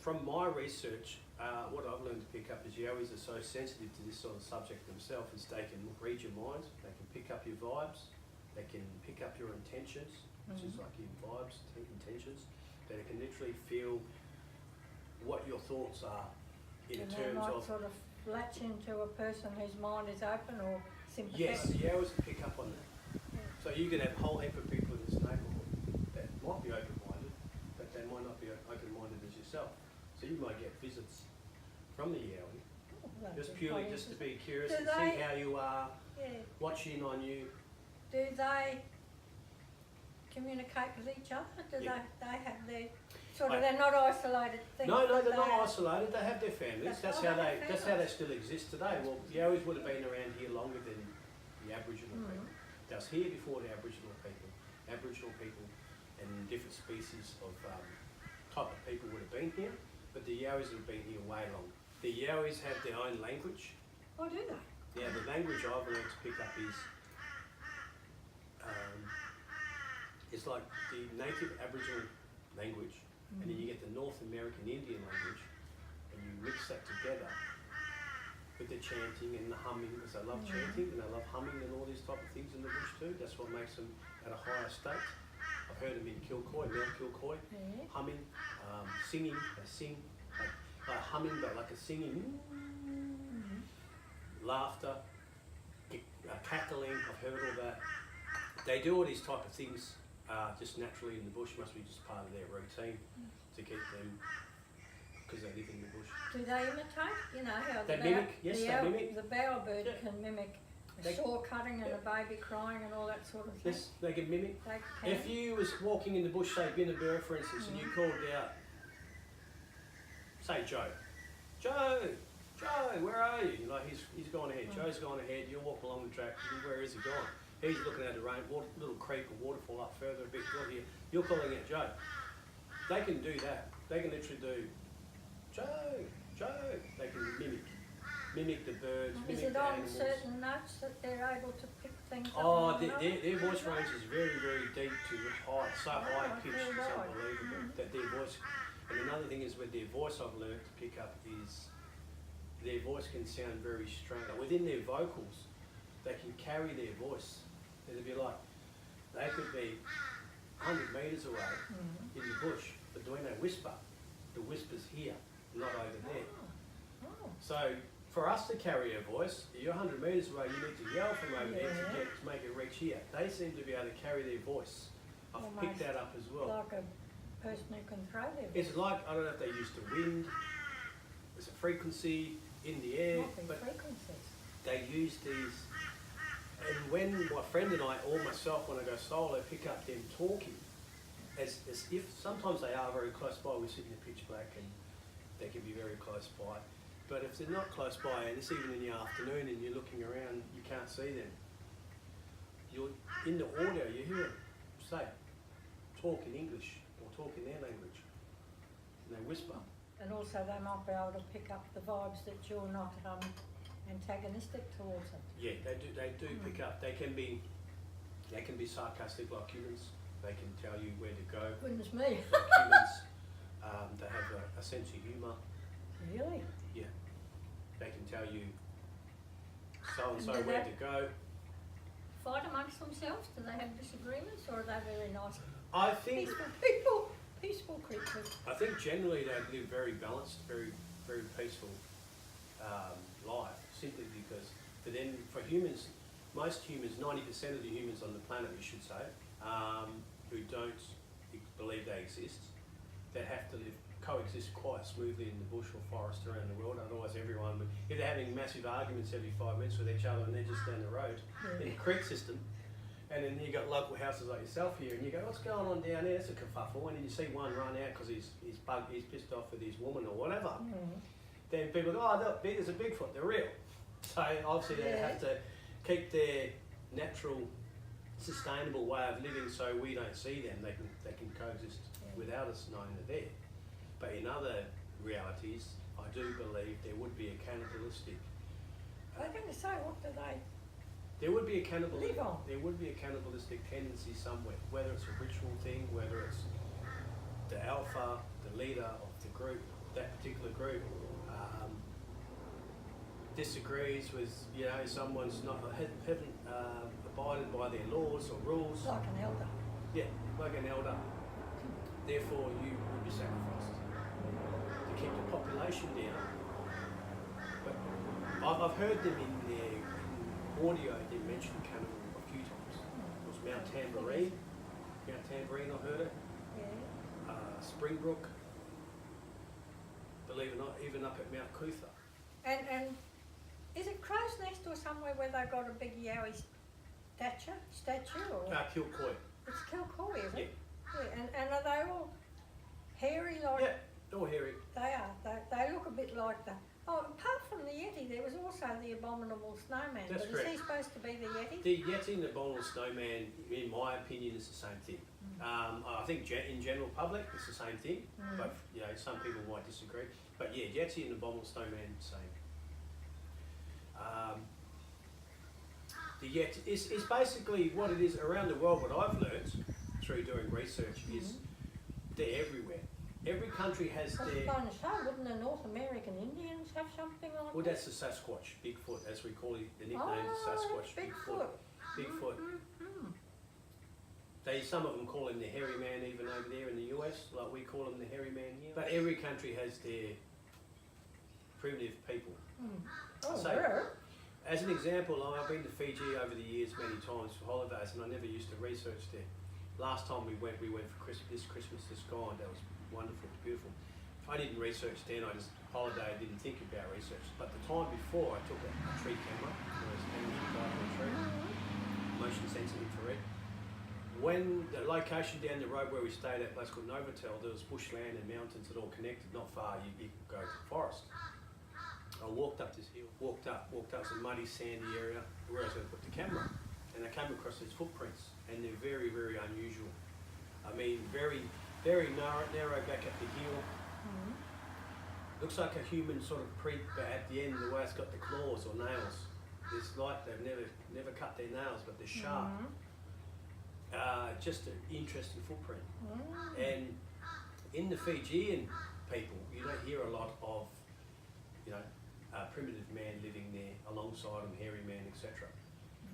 from my research, what I've learned to pick up is Yowies are so sensitive to this sort of subject themselves, is they can read your mind, they can pick up your vibes, they can pick up your intentions, which is like your vibes, intentions, they can literally feel what your thoughts are in and terms they might of... sort of latch into a person whose mind is open or sympathetic. Yes, the Yowies can pick up on that. Yeah. So you can have a whole heap of people in this neighbourhood that might be open-minded, but they might not be open-minded as yourself. So you might get visits from the Yowie, Oh, just that'd be purely quite just to interesting. be curious Do and see they- how you are, Yeah. watch in on you. Do they communicate with each other? Do Yeah. they have their sort of, they're not isolated things? No, that they're they not are- isolated. They have their families. That's That's right, how they have they families. still exist today. Well, the Yowies would have been around here longer than the Aboriginal people. They was here before the Aboriginal people. Aboriginal people and different species of type of people would have been here, but the Yowies have been here way longer. The Yowies have their own language. Oh, do they? Yeah, the language I've learned to pick up is it's like the native Aboriginal language, and then you get the North American Indian language, and you mix that together with the chanting and the humming, because they love chanting and they love humming and all these type of things in the bush too. That's what makes them at a higher state. I've heard them in Kilcoy, Mount Kilcoy, Yeah. humming, singing. They sing like humming, but like a singing. Laughter, cackling, I've heard all that. They do all these type of things just naturally in the bush, must be just part of their routine to keep them, because they live in the bush. Do they imitate? You know how They the mimic, yes, the they mimic. The bowerbird Yeah. can mimic a They- saw cutting and yeah. a baby crying and all that sort of thing. Yes, they can mimic. They can. If you was walking in the bush, say Binnaburra for instance, and you called out, say Joe, Joe, where are you? You know, he's gone ahead, Joe's gone ahead, you walk along the track, where is he gone? He's looking at the rain, little creek or waterfall up further a bit, you're calling out Joe. They can do that. They can literally do, Joe, they can mimic the birds, Is mimic it the on animals. certain notes that they're able to pick things up? Oh, on another? their voice range is very, very deep to high, so high I pitched, feel it's right. unbelievable. That their voice, and another thing is with their voice I've learned to pick up is their voice can sound very strange. Within their vocals, they can carry their voice. It'd be like, they could be 100 metres away in the bush, but when they whisper, the whisper's here, not over there. Oh. So for us to carry a voice, you're 100 metres away, you need to yell from over there to make it reach here. They seem to be able to carry their voice. I've picked Almost that up as well. Like a person who can throw their It's like, I don't know if they use the wind, there's a frequency in the air, but frequencies. they use these. And when my friend and I, or myself, when I go solo, pick up them talking, as if sometimes they are very close by, we sit in the pitch black and they can be very close by. But if they're not close by, and it's even in the afternoon and you're looking around, you can't see them. You're in the audio, you hear them say, talk in English or talk in their language, and they whisper. And also they might be able to pick up the vibes that you're not antagonistic towards them. Yeah, they do pick up. They can be sarcastic like humans. They can tell you where to go. Goodness me. Like humans, they have a sense of humour. Really? Yeah, they can tell you so and so And do where they- to go. Fight amongst themselves? Do they have disagreements, or are they very nice, I think peaceful people? Peaceful creatures. I think generally they live very balanced, very very peaceful life. Simply because for humans, most humans, 90% of the humans on the planet, we should say, who don't believe they exist, that have to coexist quite smoothly in the bush or forest around the world. Otherwise, everyone would, if they're having massive arguments every 5 minutes with each other and they're just down the road in a creek system, and then you got local houses like yourself here, and you go, what's going on down there? It's a kerfuffle. And then you see one run out because he's pissed off with his woman or whatever. Then people go, oh, look, there's a Bigfoot. They're real. So obviously they have to keep their natural, sustainable way of living, so we don't see them. They can coexist without us knowing they're there. But in other realities, I do believe there would be a cannibalistic. I was going to say, what do they? There would be a cannibalistic. Live on. There would be a cannibalistic tendency somewhere, whether it's a ritual thing, whether it's the alpha, the leader of the group, that particular group disagrees with, you know, someone's not haven't abided by their laws or rules. Like an elder. Yeah, like an elder. Therefore, you will be sacrificed to keep the population down. But I've heard them in their audio. They mentioned cannibal a few times. It was Mount Tambourine. Mount Tambourine, I heard it. Yeah. Springbrook. Believe it or not, even up at Mount Cootha. And is it Crow's Nest or somewhere where they got a big yowie statue or? Kilcoy. It's Kilcoy, is it? Yeah. Yeah. And are they all hairy like? Yeah, all hairy. They are. They look a bit like the. Oh, apart from the Yeti, there was also the abominable snowman. That's but correct. Is he supposed to be the Yeti? The Yeti and the abominable snowman, in my opinion, is the same thing. I think in general public, it's the same thing. But you know, some people might disagree. But yeah, Yeti and the abominable snowman, same. The Yeti is basically what it is around the world. What I've learnt through doing research is they're everywhere. Every country has I was their. going to say, wouldn't the North American Indians have something like Well, that? that's the Sasquatch, Bigfoot, as we call it. The nickname is Sasquatch, Bigfoot. Bigfoot. Some of them call him the hairy man even over there in the US, like we call him the hairy man here. But every country has their primitive people. Oh, So, where? as an example, I've been to Fiji over the years many times for holidays, and I never used to research there. Last time we went for Christmas. This Christmas just gone. That was wonderful, beautiful. I didn't research then. I just holiday. I didn't think about research. But the time before, I took a tree camera. I was hanging on a tree, motion sensor infrared. When the location down the road where we stayed at, a place called Novotel, there was bushland and mountains that all connected. Not far, you could go to the forest. I walked up this hill, walked up some muddy, sandy area where I was going to put the camera, and I came across these footprints, and they're very, very unusual. I mean, very, very narrow back at the heel. Looks like a human sort of print, but at the end, the way it's got the claws or nails, it's like they've never cut their nails, but they're sharp. Just an interesting footprint. And in the Fijian people, you don't hear a lot of, you know, primitive man living there alongside them, hairy man, etc.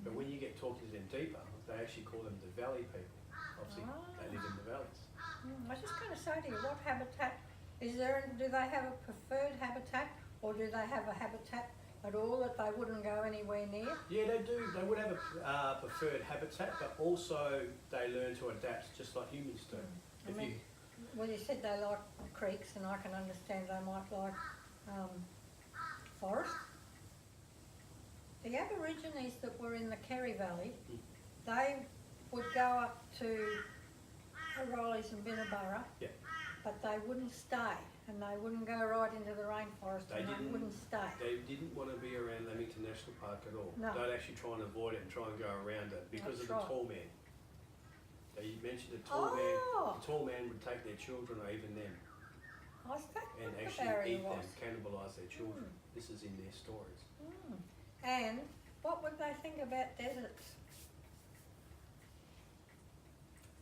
But when you get talking to them deeper, they actually call them the valley people. Obviously, they live in the valleys. I was just going to say to you, what habitat is there? Do they have a preferred habitat, or do they have a habitat at all that they wouldn't go anywhere near? Yeah, they do. They would have a preferred habitat, but also they learn to adapt just like humans do. Well, you said they like creeks, and I can understand they might like forest. The Aborigines that were in the Kerry Valley, they would go up to O'Reilly's and Binnaburra, but they wouldn't stay, and they wouldn't go right into the rainforest, they wouldn't stay. They didn't want to be around Lamington National Park at all. No. They'd actually try and avoid it and try and go around it because of the tall man. They mentioned the tall man. The tall man would take their children or even them and actually eat them, cannibalise their children. This is in their stories. And what would they think about deserts?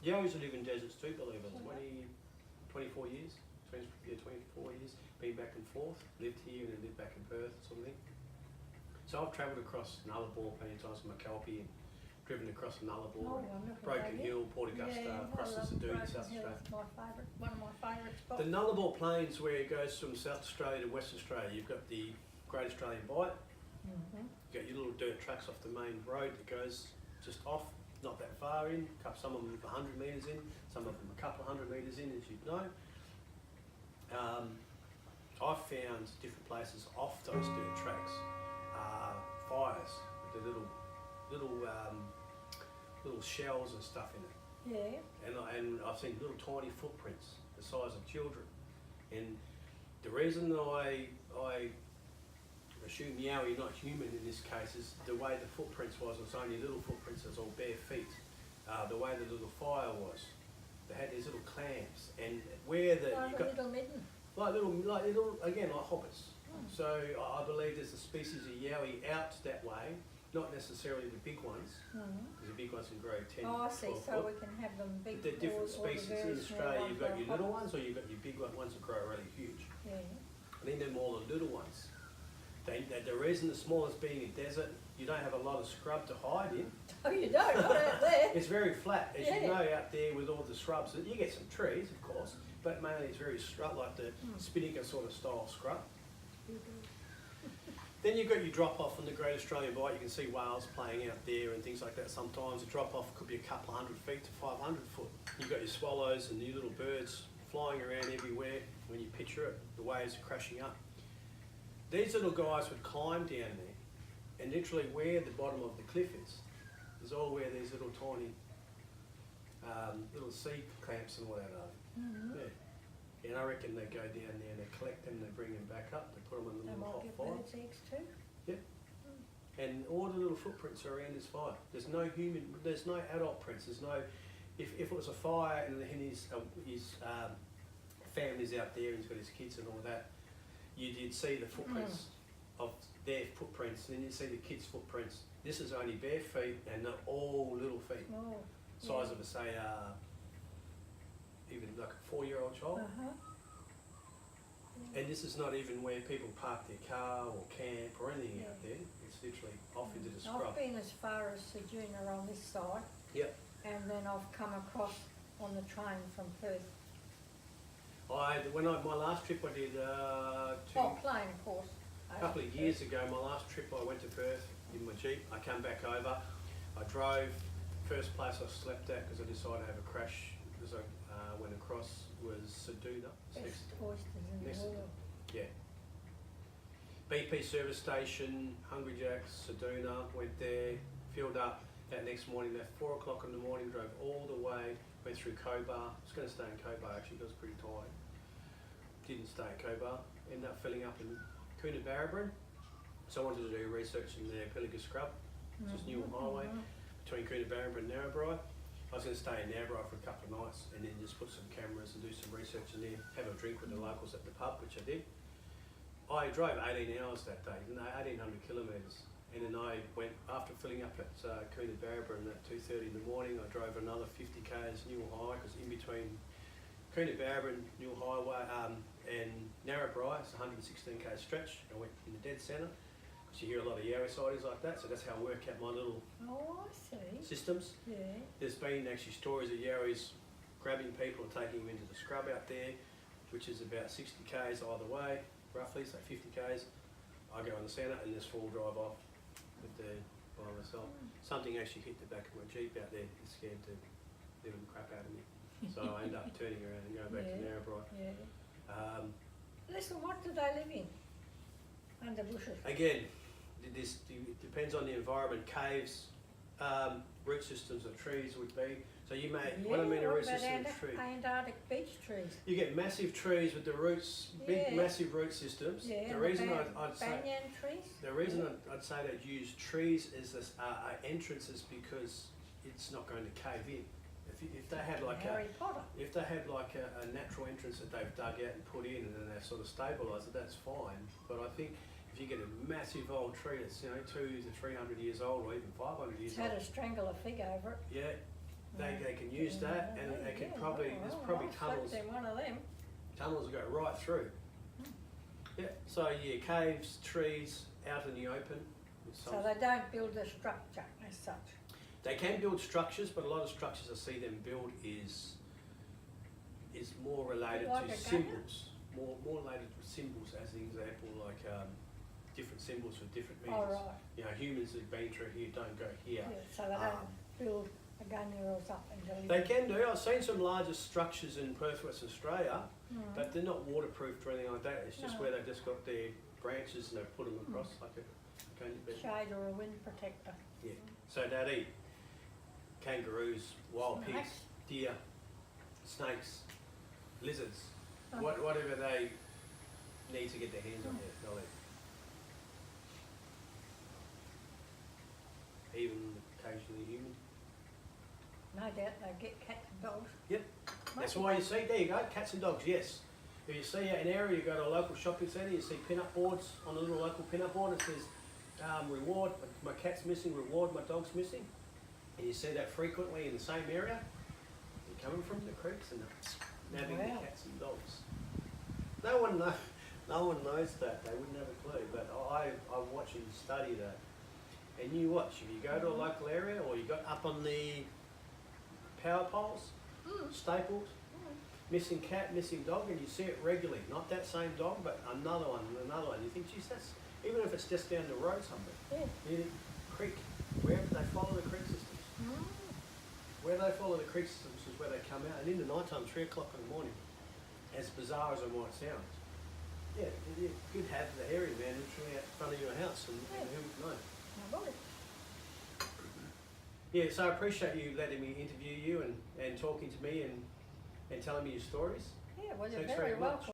Yowies live in deserts too, believe it. 24 years. 24 years. Been back and forth. Lived here and then lived back in Perth, sort of thing. So I've travelled across Nullarbor plenty of times with my Kelpie and driven across Nullarbor, Broken Hill, Port Augusta, across the Sadoon, South Australia. One of my favourite spots. The Nullarbor Plains, where it goes from South Australia to West Australia, you've got the Great Australian Bight. You've got your little dirt tracks off the main road that goes just off, not that far in, some of them 100 metres in, some of them a couple of 100 metres in, as you know. I've found different places off those dirt tracks, fires with the little shells and stuff in it. Yeah. And I've seen little tiny footprints the size of children. And the reason I assume Yowie, not human in this case, is the way the footprints was only little footprints, it was all bare feet. The way the little fire was, they had these little clamps, and where Like a little midden. like little again like hobbits. So I believe there's a species of Yowie out that way, not necessarily the big ones, because the big ones can grow 10. Oh, I see. 12 So foot. we can have them big. The different or the species very in small Australia, ones you've got like your little hobbits. ones or you've got your big ones that grow really huge. Yeah. them all the little ones. The reason the smallest being a desert, you don't have a lot of scrub to hide in. Oh, you don't, not out there. It's very flat, as Yeah. you know, out there with all the shrubs. You get some trees, of course, but mainly it's very scrub, like the spinnaker sort of style scrub. Then you've got your drop off on the Great Australian Bight. You can see whales playing out there and things like that. Sometimes the drop off could be a couple 100 feet to 500 foot. You've got your swallows and your little birds flying around everywhere. When you picture it, the waves are crashing up. These little guys would climb down there, and literally where the bottom of the cliff is all where these little tiny little sea clamps and whatever are. Mm-hmm. Yeah. And I reckon they go down there and they collect them, they bring them back up, they put them on the They little hot might get fire. birds' eggs too. And all the little footprints are around this fire. There's no adult prints. There's no, if it was a fire and his family's out there and he's got his kids and all that, you'd see the footprints of their footprints, and then you'd see the kids' footprints. This is only bare feet and they're all little feet, Oh, size of a say, even like a 4-year-old child. Uh-huh. And this is not even where people park their car or camp or anything out there. It's literally off into the scrub. I've been as far as Ceduna on this side. Yep. And then I've come across on the train from Perth. My last trip I did Plane, of course. a couple of years ago, my last trip I went to Perth in my Jeep. I came back over. I drove, first place I slept at because I decided to have a crash as I went across was Ceduna. Best oysters in next- the world. Yeah. BP service station, Hungry Jack's, Ceduna, went there, filled up. That next morning, left 4 o'clock in the morning, drove all the way, went through Cobar. I was going to stay in Cobar actually, because I was pretty tired. Didn't stay at Cobar, ended up filling up in Coonabarabran. So I wanted to do research in the Pilliga Scrub, which is Newell Highway, between Coonabarabran and Narrabri. I was going to stay in Narrabri for a couple of nights and then just put some cameras and do some research in there, have a drink with the locals at the pub, which I did. I drove 18 hours that day, 1,800 kilometres. And then I went, after filling up at Coonabarabran at 2:30 in the morning, I drove another 50 k's Newell Highway, because in between Coonabarabran, Newell Highway and Narrabri, it's a 116 k stretch. I went in the dead centre, because you hear a lot of Yowie sighties like that, so that's how I work out my little Oh, I see. systems. Yeah. There's been actually stories of Yowies grabbing people and taking them into the scrub out there, which is about 60 k's either way, roughly, so 50 k's. I go in the centre and just full drive off by myself. Something actually hit the back of my Jeep out there. It's scared the living crap out of me. So I end up turning around and going back to Narrabri. Yeah. Listen, what do they live in? Under bushes? Again, this depends on the environment. Caves, root systems of trees would be. So you may, what I mean a root system of trees. Antarctic beech trees? You get massive trees with the roots, big massive root systems. Yeah, The reason I'd say banyan trees? the reason I'd say they'd use trees as this entrances because it's not going to cave in. If they had like Harry Potter. if they had like a natural entrance that they've dug out and put in and then they've sort of stabilised it, that's fine. But I think if you get a massive old tree that's 200 to 300 years old or even 500 years It's old, had a strangler fig over it. yeah, they can use that and they can probably there's probably tunnels in one of them. tunnels that go right through. Yeah, so yeah, caves, trees, out in the open. with some- So they don't build a structure as such. They can build structures, but a lot of structures I see them build is more related Like to a symbols. More related to symbols, as an example, like different symbols for different meanings. Oh, right. You know, humans who've been through here don't go here. Yeah, so they don't build a gunya or something to live They in. can do. I've seen some larger structures in Perth, Western Australia, but they're not waterproofed or anything like that. It's just No. where they've just got their branches and they've put them across like a gunya bed. Shade or a wind protector. Yeah. So they'd eat kangaroos, wild pigs, Snakes. deer, snakes, lizards, Oh. whatever they need to get their hands on there, they'll eat. Even occasionally human. No doubt they get cats and dogs. Yep. That's why you see, there you go, cats and dogs, yes. If you see an area, you go to a local shopping centre, you see pin-up boards on a little local pin-up board, it says, reward, my cat's missing, reward, my dog's missing. And you see that frequently in the same area. They're coming from the creeks and nabbing the Wow. cats and dogs. No No one knows that. They wouldn't have a clue. But I'm watching you study that. And you watch, if you go to a local area or you got up on the power poles, stapled, missing cat, missing dog, and you see it regularly. Not that same dog, but another one and another one. You think, geez, that's, even if it's just down the road somewhere. Yeah. Near the creek, wherever they follow the creek systems. Where they follow the creek systems is where they come out. And in the night time, 3 o'clock in the morning, as bizarre as it might sound, yeah, you could have the hairy man literally out in front of your house and who would know? Yeah, so I appreciate you letting me interview you and talking to me and telling me your stories. Yeah, well, you're Thanks very very much. welcome.